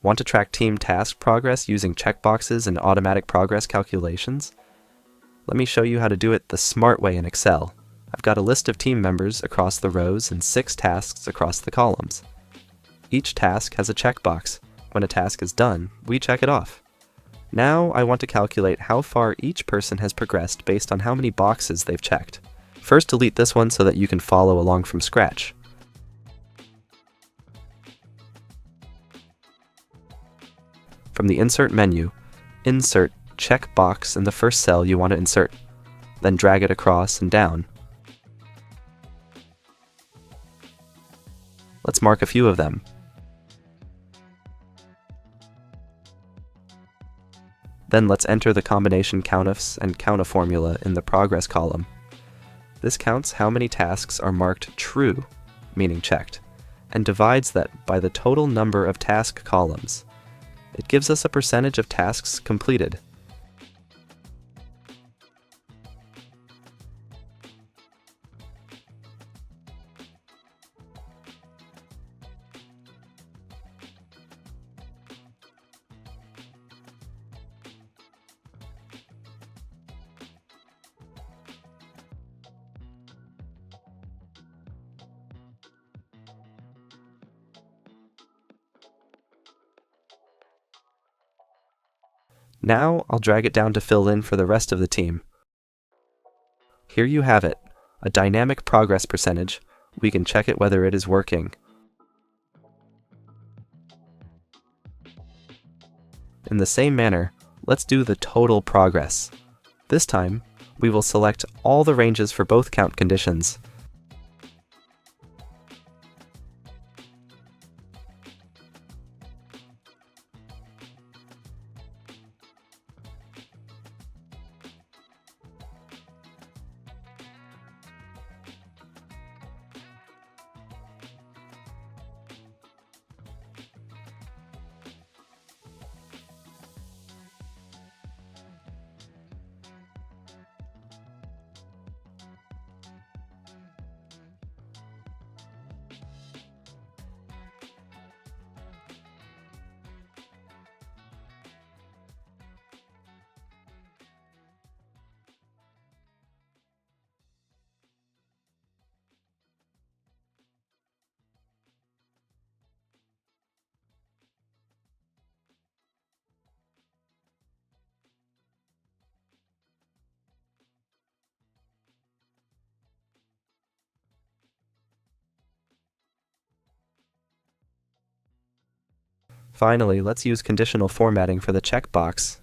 Want to track team task progress using checkboxes and automatic progress calculations? Let me show you how to do it the smart way in Excel. I've got a list of team members across the rows and 6 tasks across the columns. Each task has a checkbox. When a task is done, we check it off. Now I want to calculate how far each person has progressed based on how many boxes they've checked. First, delete this one so that you can follow along from scratch. From the Insert menu, insert checkbox in the first cell you want to insert, then drag it across and down. Let's mark a few of them. Then let's enter the combination COUNTIFS and COUNTA formula in the progress column. This counts how many tasks are marked true, meaning checked, and divides that by the total number of task columns. It gives us a percentage of tasks completed. Now I'll drag it down to fill in for the rest of the team. Here you have it, a dynamic progress percentage. We can check it whether it is working. In the same manner, let's do the total progress. This time, we will select all the ranges for both count conditions. Finally, let's use conditional formatting for the checkbox.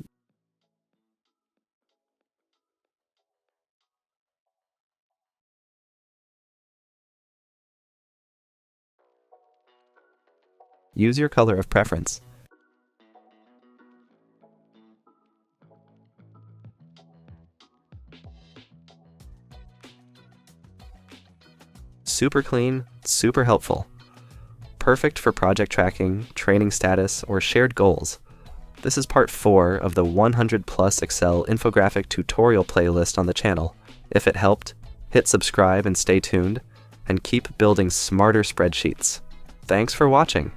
Use your color of preference. Super clean, super helpful. Perfect for project tracking, training status, or shared goals. This is part 4 of the 100+ Excel infographic tutorial playlist on the channel. If it helped, hit subscribe and stay tuned, and keep building smarter spreadsheets. Thanks for watching.